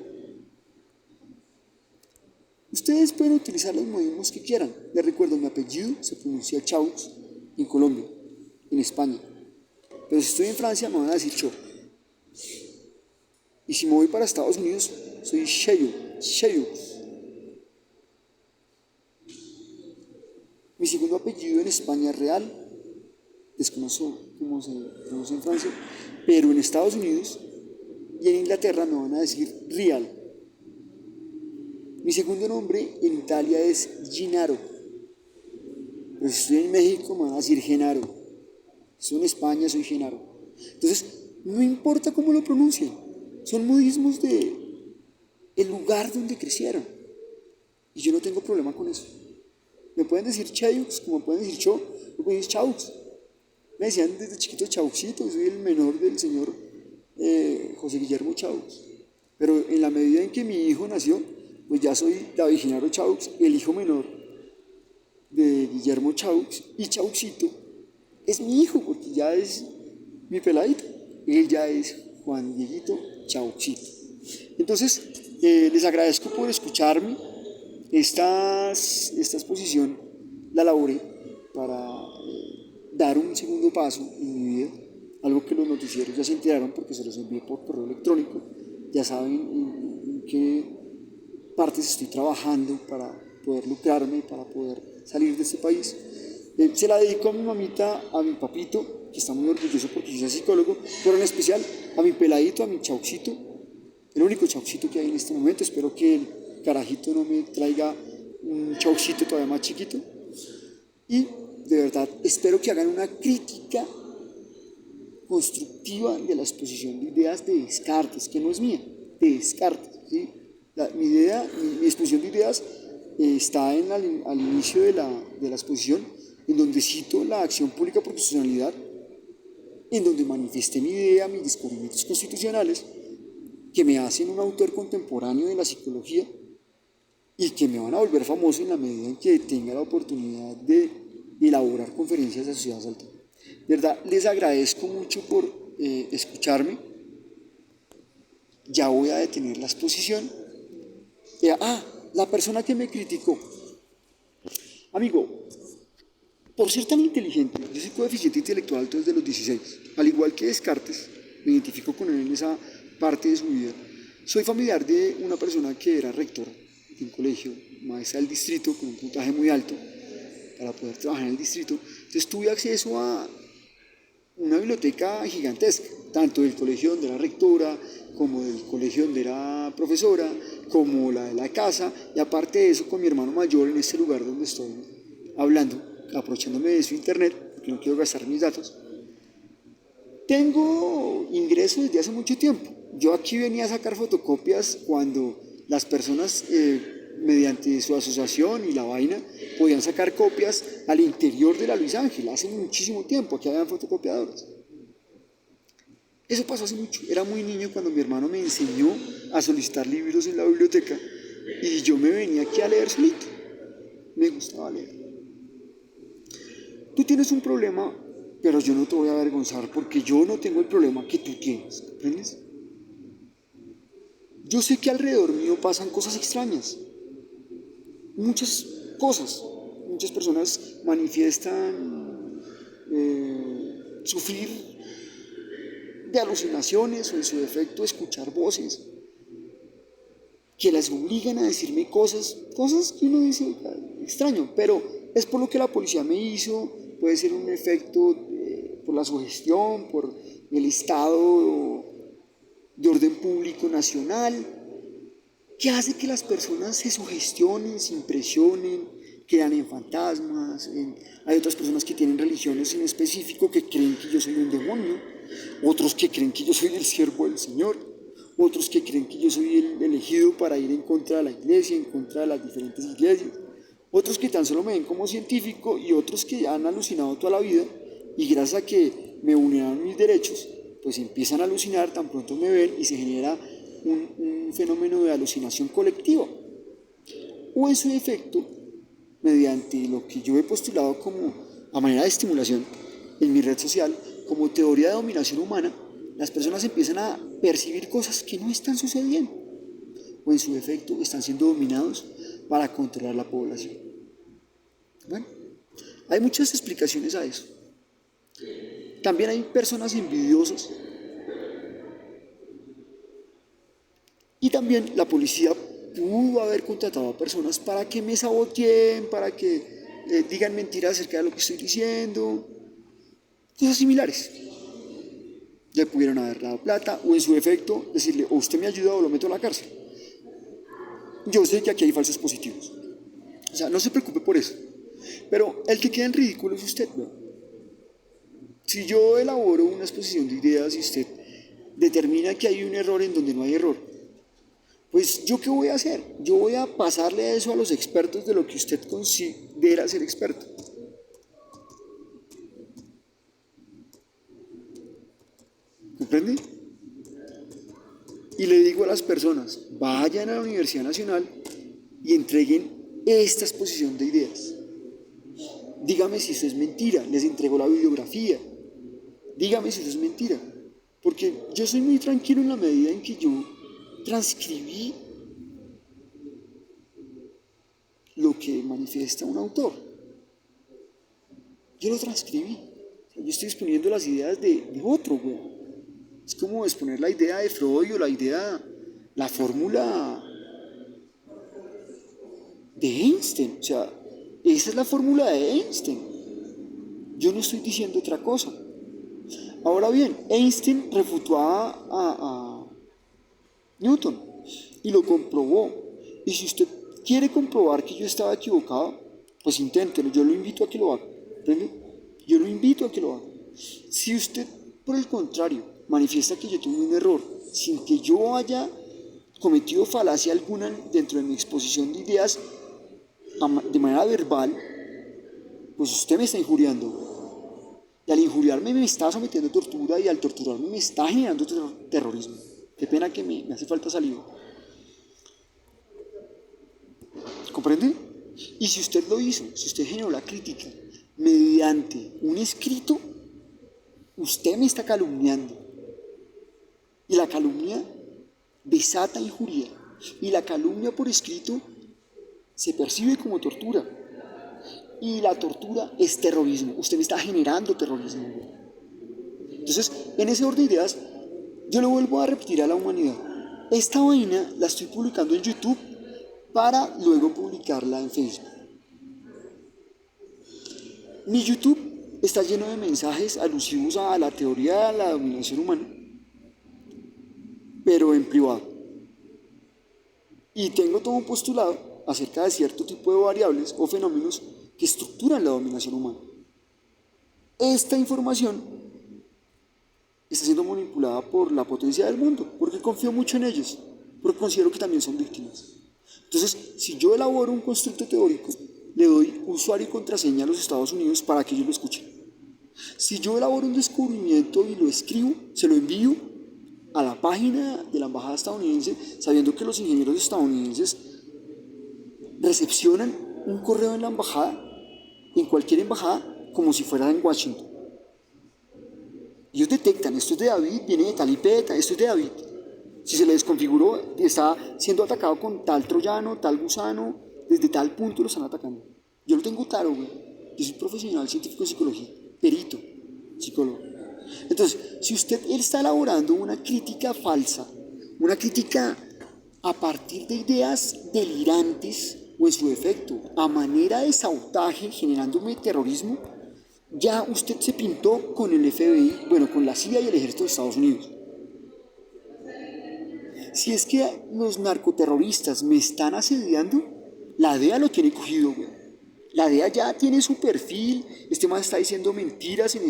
ustedes pueden utilizar los modismos que quieran. Les recuerdo, mi apellido se pronuncia Chaux en Colombia, en España. Pero si estoy en Francia me van a decir Cho. Y si me voy para Estados Unidos, soy Cheyo. Mi segundo apellido en España es real, desconozco cómo se pronuncia en Francia, pero en Estados Unidos y en Inglaterra me van a decir Real. Mi segundo nombre en Italia es Gennaro, pero si estoy en México me van a decir Genaro. Si estoy en España soy Genaro. Entonces, no importa cómo lo pronuncien, son modismos de el lugar donde crecieron. Y yo no tengo problema con eso. Me pueden decir Cheux, como pueden decir Cho, me pueden decir Chaux. Me decían desde chiquito Chauxito, soy el menor del señor José Guillermo Chaux. Pero en la medida en que mi hijo nació, pues ya soy David Genaro Chaux, el hijo menor de Guillermo Chaux, y Chauxito es mi hijo, porque ya es mi peladito. Él ya es Juan Dieguito Chauxito. Entonces, les agradezco por escucharme. Esta exposición la elaboré para dar un segundo paso en mi vida, algo que los noticieros ya se enteraron porque se los envié por correo electrónico, ya saben en qué partes estoy trabajando para poder lucrarme, para poder salir de este país. Se la dedico a mi mamita, a mi papito, que está muy orgulloso porque yo soy psicólogo, pero en especial a mi peladito, a mi Chauxito, el único Chauxito que hay en este momento. Espero que el carajito no me traiga un Chauxito todavía más chiquito. Y de verdad espero que hagan una crítica constructiva de la exposición de ideas de Descartes, que no es mía, de Descartes, ¿sí? Mi exposición de ideas está al inicio de la exposición, en donde cito la acción pública proporcionalidad, en donde manifesté mi idea, mis descubrimientos constitucionales, que me hacen un autor contemporáneo de la psicología y que me van a volver famoso en la medida en que tenga la oportunidad de elaborar conferencias asociadas al tema. De verdad, les agradezco mucho por escucharme. Ya voy a detener la exposición. La persona que me criticó. Amigo, por ser tan inteligente, yo soy coeficiente intelectual alto desde los 16, al igual que Descartes, me identifico con él en esa parte de su vida. Soy familiar de una persona que era rectora de un colegio, maestra del distrito, con un puntaje muy alto para poder trabajar en el distrito. Entonces tuve acceso a una biblioteca gigantesca, tanto del colegio donde era rectora, como del colegio donde era profesora, como la de la casa, y aparte de eso con mi hermano mayor en este lugar donde estoy hablando, aprovechándome de su internet, porque no quiero gastar mis datos. Tengo ingresos desde hace mucho tiempo. Yo aquí venía a sacar fotocopias cuando las personas, mediante su asociación y la vaina, podían sacar copias al interior de la Luis Ángel. Hace muchísimo tiempo, aquí habían fotocopiadoras. Eso pasó hace mucho. Era muy niño cuando mi hermano me enseñó a solicitar libros en la biblioteca y yo me venía aquí a leer solito. Me gustaba leer. Tú tienes un problema, pero yo no te voy a avergonzar porque yo no tengo el problema que tú tienes, ¿comprendes? Yo sé que alrededor mío pasan cosas extrañas, muchas cosas. Muchas personas manifiestan sufrir de alucinaciones o en su defecto escuchar voces que las obligan a decirme cosas que uno dice extraño, pero es por lo que la policía me hizo. Puede ser un efecto por la sugestión, por el estado de orden público nacional, que hace que las personas se sugestionen, se impresionen, crean en fantasmas. Hay otras personas que tienen religiones en específico que creen que yo soy un demonio, otros que creen que yo soy el siervo del Señor, otros que creen que yo soy el elegido para ir en contra de la iglesia, en contra de las diferentes iglesias, otros que tan solo me ven como científico y otros que han alucinado toda la vida y gracias a que me vulneraron mis derechos, pues empiezan a alucinar, tan pronto me ven y se genera un fenómeno de alucinación colectiva. O en su defecto, mediante lo que yo he postulado como a manera de estimulación en mi red social, como teoría de dominación humana, las personas empiezan a percibir cosas que no están sucediendo, o en su defecto están siendo dominados para controlar la población. Bueno, hay muchas explicaciones a eso. También hay personas envidiosas. Y también la policía pudo haber contratado a personas para que me saboteen, para que digan mentiras acerca de lo que estoy diciendo, cosas similares. Le pudieron haber dado plata o en su defecto decirle o usted me ayuda o lo meto a la cárcel. Yo sé que aquí hay falsos positivos. O sea, no se preocupe por eso. Pero el que queda en ridículo es usted, ¿no? Si yo elaboro una exposición de ideas y usted determina que hay un error en donde no hay error, pues ¿yo qué voy a hacer? Yo voy a pasarle eso a los expertos de lo que usted considera ser experto. ¿Comprende? Y le digo a las personas, vayan a la Universidad Nacional y entreguen esta exposición de ideas. Dígame si eso es mentira, les entrego la bibliografía. Dígame si eso es mentira. Porque yo soy muy tranquilo en la medida en que yo transcribí lo que manifiesta un autor. Yo lo transcribí. Yo estoy exponiendo las ideas de otro, güey. Es como exponer la idea de Freud o la fórmula de Einstein. O sea, esa es la fórmula de Einstein. Yo no estoy diciendo otra cosa. Ahora bien, Einstein refutó a Newton y lo comprobó. Y si usted quiere comprobar que yo estaba equivocado, pues inténtelo. Yo lo invito a que lo haga. ¿Entiende? Yo lo invito a que lo haga. Si usted, por el contrario, manifiesta que yo tuve un error sin que yo haya cometido falacia alguna dentro de mi exposición de ideas de manera verbal, pues usted me está injuriando. Y al injuriarme me está sometiendo a tortura y al torturarme me está generando terrorismo. Qué pena que me hace falta saliva. ¿Comprende? Y si usted lo hizo, si usted generó la crítica mediante un escrito, usted me está calumniando. Y la calumnia desata injuria. Y la calumnia por escrito se percibe como tortura. Y la tortura es terrorismo. Usted me está generando terrorismo. Entonces, en ese orden de ideas, yo le vuelvo a repetir a la humanidad. Esta vaina la estoy publicando en YouTube para luego publicarla en Facebook. Mi YouTube está lleno de mensajes alusivos a la teoría de la dominación humana, pero en privado. Y tengo todo un postulado acerca de cierto tipo de variables o fenómenos que estructuran la dominación humana. Esta información está siendo manipulada por la potencia del mundo, porque confío mucho en ellos, porque considero que también son víctimas. Entonces, si yo elaboro un constructo teórico, le doy usuario y contraseña a los Estados Unidos para que ellos lo escuchen. Si yo elaboro un descubrimiento y lo escribo, se lo envío a la página de la embajada estadounidense, sabiendo que los ingenieros estadounidenses recepcionan un correo en la embajada, en cualquier embajada, como si fuera en Washington. Ellos detectan, esto es de David, viene de tal IP, esto es de David. Si se le desconfiguró, está siendo atacado con tal troyano, tal gusano, desde tal punto lo están atacando. Yo lo tengo claro, güey. Yo soy profesional científico en psicología, perito, psicólogo. Entonces, si usted está elaborando una crítica falsa, una crítica a partir de ideas delirantes o en su defecto, a manera de sabotaje, generándome terrorismo, ya usted se pintó con el FBI, bueno, con la CIA y el ejército de Estados Unidos. Si es que los narcoterroristas me están asediando, la DEA lo tiene cogido, güey. La DEA ya tiene su perfil, este man está diciendo mentiras en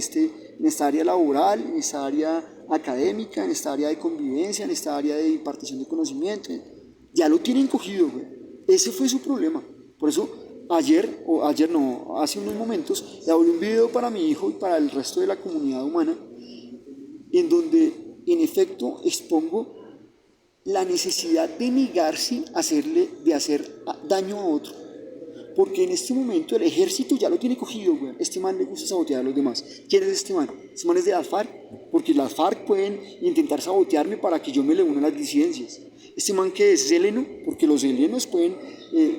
esta área laboral, en esta área académica, en esta área de convivencia, en esta área de impartición de conocimiento. Ya lo tienen cogido, güey. Ese fue su problema. Por eso hace unos momentos, le hablé un video para mi hijo y para el resto de la comunidad humana, en donde en efecto expongo la necesidad de negarse a de hacer daño a otro. Porque en este momento el ejército ya lo tiene cogido, güey. Este man le gusta sabotear a los demás. ¿Quién es este man? Este man es de las FARC, porque las FARC pueden intentar sabotearme para que yo me le una a las disidencias. Este man que es heleno, porque los helenos pueden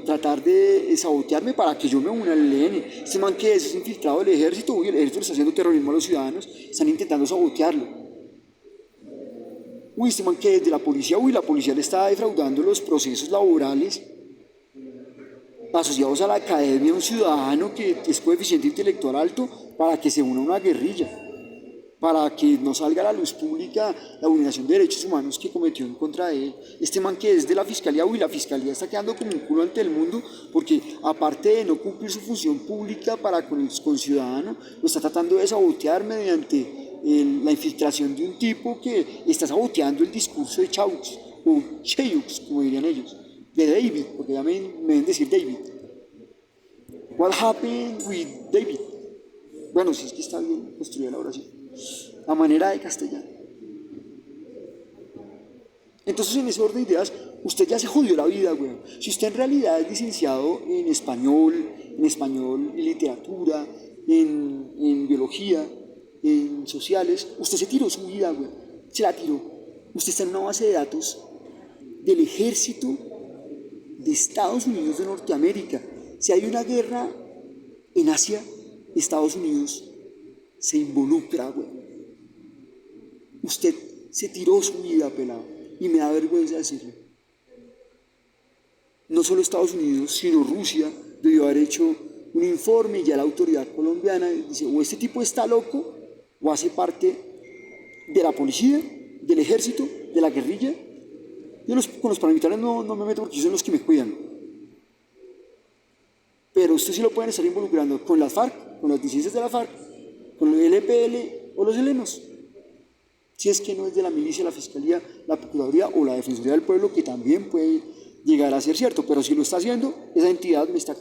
tratar de sabotearme para que yo me una al ELN. Este man que es infiltrado del ejército, uy, el ejército le está haciendo terrorismo a los ciudadanos, están intentando sabotearlo. Uy, este man que es de la policía, uy, la policía le está defraudando los procesos laborales asociados a la academia, un ciudadano que es coeficiente intelectual alto para que se una a una guerrilla, para que no salga a la luz pública la vulneración de derechos humanos que cometió en contra de él. Este man que es de la fiscalía, uy, la fiscalía está quedando como un culo ante el mundo porque aparte de no cumplir su función pública para con el conciudadano, lo está tratando de sabotear mediante la infiltración de un tipo que está saboteando el discurso de Chaux, o Cheux, como dirían ellos, de David, porque ya me deben decir David. What happened with David? Bueno, si es que está bien construida la oración. A manera de castellano. Entonces, en ese orden de ideas, usted ya se jodió la vida, güey. Si usted en realidad es licenciado en español y literatura, en biología, en sociales, usted se tiró su vida, güey. Se la tiró. Usted está en una base de datos del ejército de Estados Unidos de Norteamérica. Si hay una guerra en Asia, Estados Unidos se involucra, güey. Usted se tiró su vida, pelado, y me da vergüenza decirlo. No solo Estados Unidos, sino Rusia debió haber hecho un informe y ya la autoridad colombiana dice, o este tipo está loco, o hace parte de la policía, del ejército, de la guerrilla. Yo con los paramilitares no me meto porque son los que me cuidan. Pero usted sí lo pueden estar involucrando con las FARC, con las disidencias de la FARC, con el LPL o los helenos. Si es que no es de la milicia, la fiscalía, la procuraduría o la defensoría del pueblo, que también puede llegar a ser cierto. Pero si lo está haciendo, esa entidad me está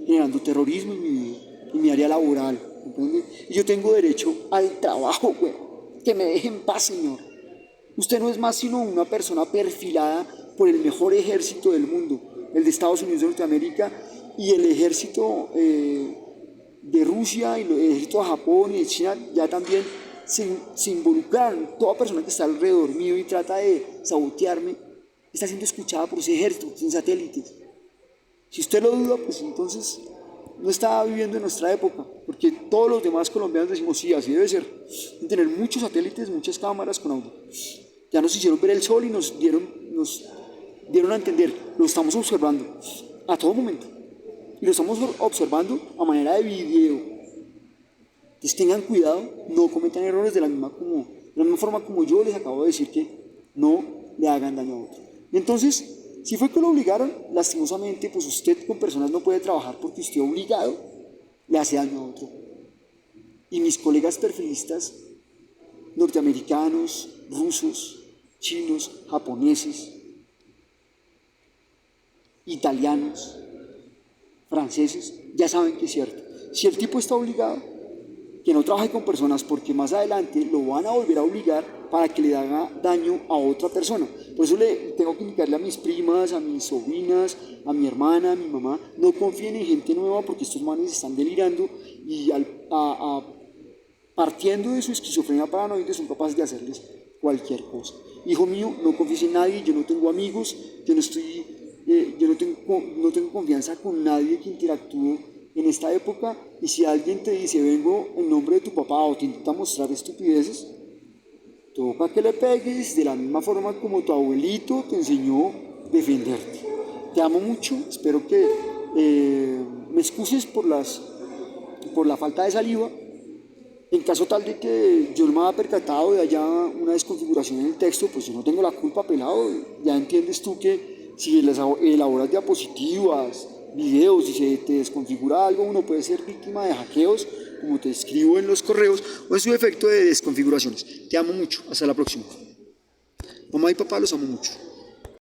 generando terrorismo en mi área laboral. ¿Entiende? Y yo tengo derecho al trabajo, güey. Que me deje en paz, señor. Usted no es más sino una persona perfilada por el mejor ejército del mundo, el de Estados Unidos de Norteamérica y el ejército de Rusia y el ejército de Japón y de China ya también se involucraron. Toda persona que está alrededor mío y trata de sabotearme está siendo escuchada por ese ejército, sin satélites. Si usted lo duda, pues entonces no está viviendo en nuestra época, porque todos los demás colombianos decimos, sí, así debe ser. Deben tener muchos satélites, muchas cámaras con audio. Ya nos hicieron ver el sol y nos dieron a entender, lo estamos observando a todo momento. Y lo estamos observando a manera de video. Entonces tengan cuidado, no cometan errores de la misma forma como yo les acabo de decir que no le hagan daño a otro. Y entonces, si fue que lo obligaron, lastimosamente, pues usted con personas no puede trabajar porque usted obligado le hace daño a otro. Y mis colegas perfilistas norteamericanos, rusos, chinos, japoneses, italianos, franceses, ya saben que es cierto. Si el tipo está obligado, que no trabaje con personas porque más adelante lo van a volver a obligar para que le haga daño a otra persona. Por eso le tengo que indicarle a mis primas, a mis sobrinas, a mi hermana, a mi mamá, no confíen en gente nueva porque estos manes están delirando y partiendo de su esquizofrenia paranoide son capaces de hacerles cualquier cosa. Hijo mío, no confíes en nadie, yo no tengo amigos, yo no tengo confianza con nadie que interactúe en esta época, y si alguien te dice vengo en nombre de tu papá o te intenta mostrar estupideces, toca que le pegues de la misma forma como tu abuelito te enseñó a defenderte. Te amo mucho, espero que me excuses por la falta de saliva. En caso tal de que yo no me haya percatado de haya una desconfiguración en el texto, pues yo no tengo la culpa, pelado. Ya entiendes tú que si elaboras diapositivas, videos y se te desconfigura algo, uno puede ser víctima de hackeos, como te escribo en los correos, o en su efecto de desconfiguraciones. Te amo mucho, hasta la próxima. Mamá y papá, los amo mucho.